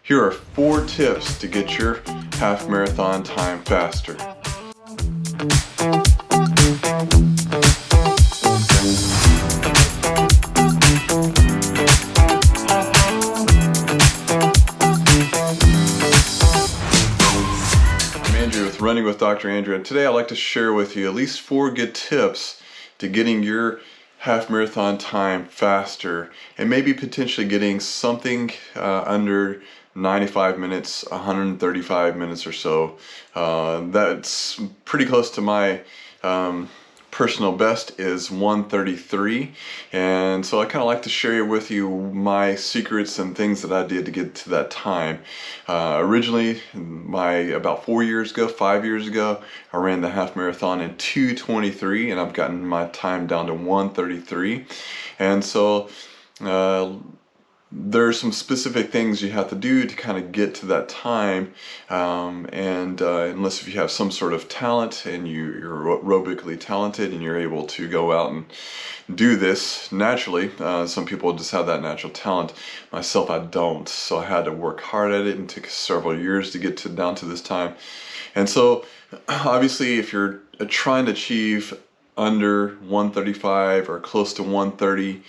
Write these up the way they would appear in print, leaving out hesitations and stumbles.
Here are 4 tips to get your half marathon time faster. I'm Andrew with Running with Dr. Andrew, and today I'd like to share with you at least 4 good tips to getting your half marathon time faster, and maybe potentially getting something under 95 minutes, 135 minutes or so. That's pretty close to my personal best is 133, and so I kind of like to share with you my secrets and things that I did to get to that time. Originally, about 5 years ago, I ran the half marathon in 2:23, and I've gotten my time down to 1:33, and so there's some specific things you have to do to kind of get to that time, unless if you have some sort of talent and you're aerobically talented and you're able to go out and do this naturally. Some people just have that natural talent. Myself, I don't, so I had to work hard at it and took several years to get down to this time. And so obviously if you're trying to achieve under 135 or close to 130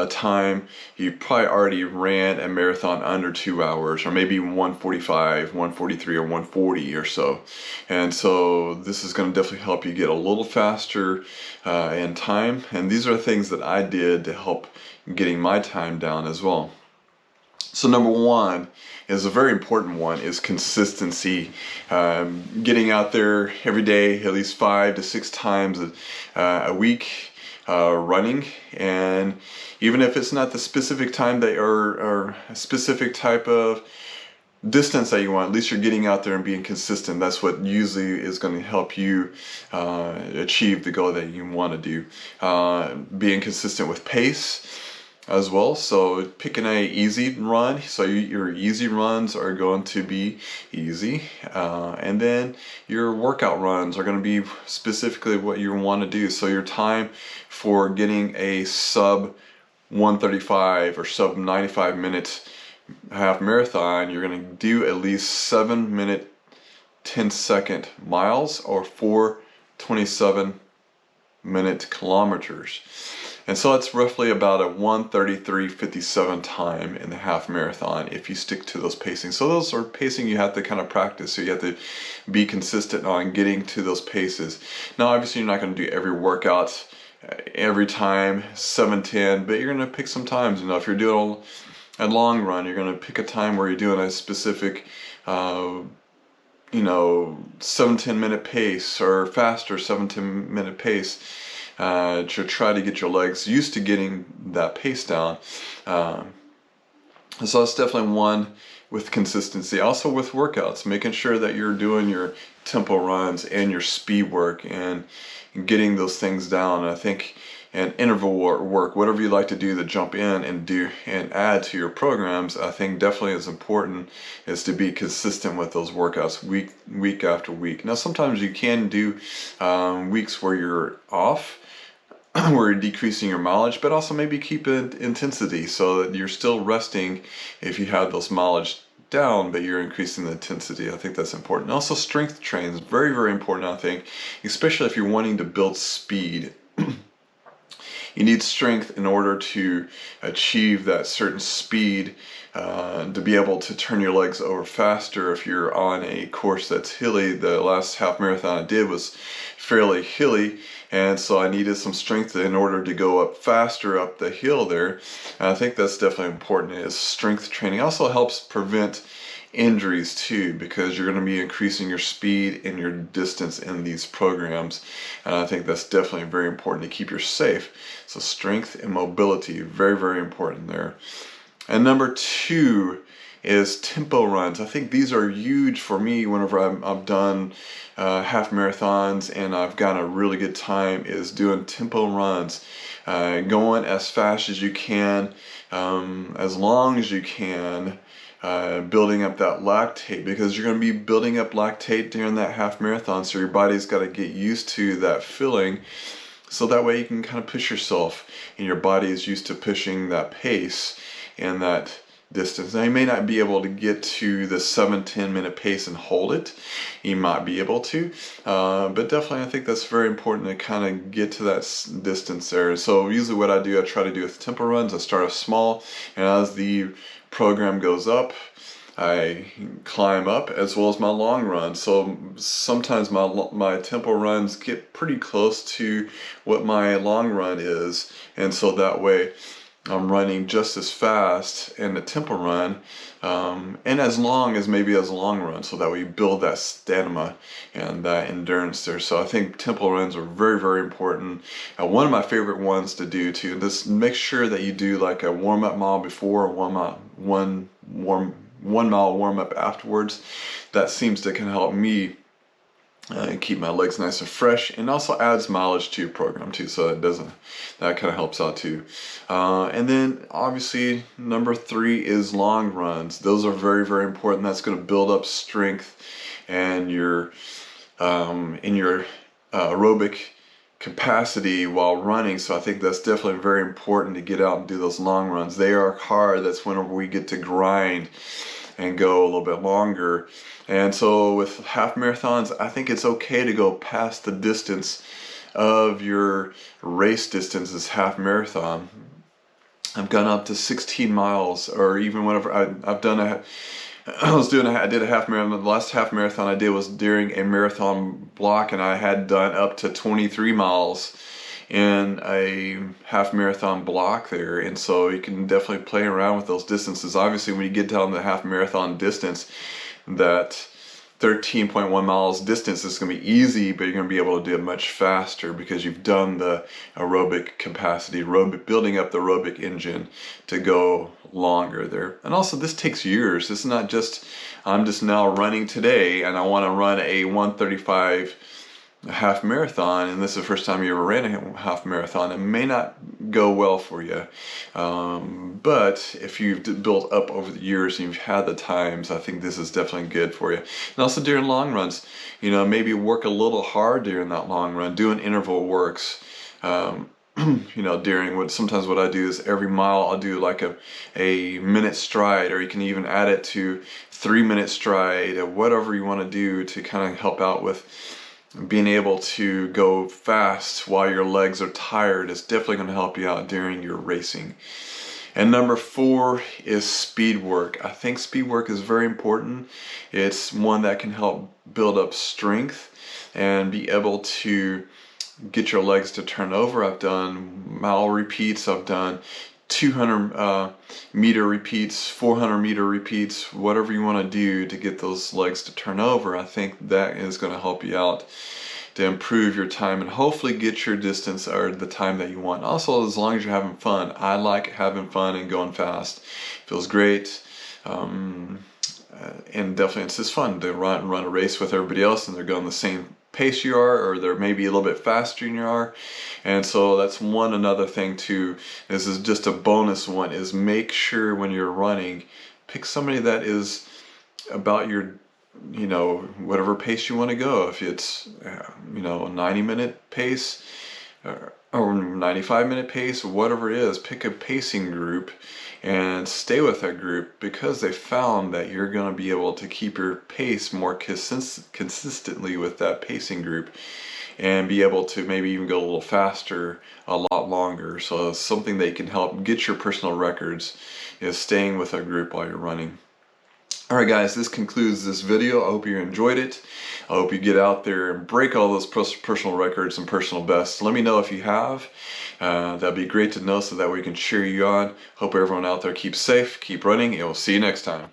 time, you probably already ran a marathon under 2 hours, or maybe 145, 143, or 140 or so. And so this is going to definitely help you get a little faster in time. And these are things that I did to help getting my time down as well. So number 1 is a very important one, is consistency. Getting out there every day, at least 5 to 6 times a week. Running, and even if it's not the specific time that or a specific type of distance that you want, at least you're getting out there and being consistent. That's what usually is going to help you achieve the goal that you want to do. Being consistent with pace as well, so picking a easy run, so your easy runs are going to be easy, and then your workout runs are going to be specifically what you want to do. So your time for getting a sub 135 or sub 95 minute half marathon, you're going to do at least 7-minute 10-second miles or 4:27-minute kilometers. And so it's roughly about a 1:33:57 time in the half marathon if you stick to those pacing. So those are pacing you have to kind of practice. So you have to be consistent on getting to those paces. Now obviously you're not going to do every workout every time 7:10, but you're going to pick some times. If you're doing a long run, you're going to pick a time where you're doing a specific 7-10-minute pace or faster 7-10-minute pace. To try to get your legs used to getting that pace down. So that's definitely one with consistency. Also with workouts, making sure that you're doing your tempo runs and your speed work and getting those things down. And I think and interval work, whatever you like to do to jump in and do and add to your programs, I think definitely is important, is to be consistent with those workouts week after week. Now sometimes you can do weeks where you're off, where you're decreasing your mileage, but also maybe keep it intensity so that you're still resting if you have those mileage down, but you're increasing the intensity. I think that's important. Also strength trains, very, very important, I think, especially if you're wanting to build speed. You need strength in order to achieve that certain speed, to be able to turn your legs over faster if you're on a course that's hilly. The last half marathon I did was fairly hilly, and so I needed some strength in order to go up faster up the hill there. And I think that's definitely important, is strength training. Also helps prevent injuries too, because you're going to be increasing your speed and your distance in these programs, and I think that's definitely very important to keep you safe. So strength and mobility, very, very important there. And number 2 is tempo runs. I think these are huge for me whenever I've done half marathons and I've gotten a really good time, is doing tempo runs, going as fast as you can, as long as you can, building up that lactate, because you're going to be building up lactate during that half marathon, so your body's got to get used to that feeling, so that way you can kind of push yourself and your body is used to pushing that pace and that distance. Now you may not be able to get to the 7-10 minute pace and hold it. You might be able to, but definitely I think that's very important to kind of get to that distance there. So usually what I do, I try to do with tempo runs. I start off small, and as the program goes up, I climb up, as well as my long run. So sometimes my tempo runs get pretty close to what my long run is, and so that way I'm running just as fast in the tempo run, and as long as maybe as a long run, so that way you build that stamina and that endurance there. So I think tempo runs are very, very important. One of my favorite ones to do too, just make sure that you do like a warm-up mile before, one mile warm-up afterwards. That seems to can help me keep my legs nice and fresh, and also adds mileage to your program too, so that kind of helps out too. And then obviously number 3 is long runs. Those are very, very important. That's going to build up strength and your in your aerobic capacity while running. So I think that's definitely very important to get out and do those long runs. They are hard. That's whenever we get to grind and go a little bit longer. And so with half marathons, I think it's okay to go past the distance of your race distance as half marathon. I've gone up to 16 miles, or even whenever I've done I did a half marathon. The last half marathon I did was during a marathon block, and I had done up to 23 miles in a half marathon block there. And so you can definitely play around with those distances. Obviously when you get down to the half marathon distance, that 13.1 miles distance is going to be easy, but you're going to be able to do it much faster because you've done the aerobic capacity, building up the aerobic engine to go longer there. And also this takes years. This is not just, I'm just now running today and I want to run a 1:35 half marathon, and this is the first time you ever ran a half marathon. It may not go well for you, but if you've built up over the years and you've had the times, I think this is definitely good for you. And also during long runs, you know, maybe work a little hard during that long run. Doing interval works. You know, sometimes what I do is every mile I'll do like a minute stride, or you can even add it to 3-minute stride, or whatever you want to do to kind of help out with being able to go fast while your legs are tired. Is definitely going to help you out during your racing. And number 4 is speed work. I think speed work is very important. It's one that can help build up strength and be able to get your legs to turn over. I've done mile repeats, I've done 200 meter repeats, 400 meter repeats, whatever you want to do to get those legs to turn over. I think that is going to help you out to improve your time and hopefully get your distance or the time that you want. Also, as long as you're having fun. I like having fun and going fast. Feels great. And definitely it's just fun to run a race with everybody else, and they're going the same pace you are, or they're maybe a little bit faster than you are. And so that's another thing too. This is just a bonus one, is make sure when you're running, pick somebody that is about your, you know, whatever pace you want to go. If it's you know, a 90-minute pace or 95-minute pace, or whatever it is, pick a pacing group and stay with that group, because they found that you're going to be able to keep your pace more consistently with that pacing group, and be able to maybe even go a little faster a lot longer. So something that can help get your personal records is staying with a group while you're running. Alright guys, this concludes this video. I hope you enjoyed it. I hope you get out there and break all those personal records and personal bests. Let me know if you have. That'd be great to know, so that we can cheer you on. Hope everyone out there keeps safe, keep running, and we'll see you next time.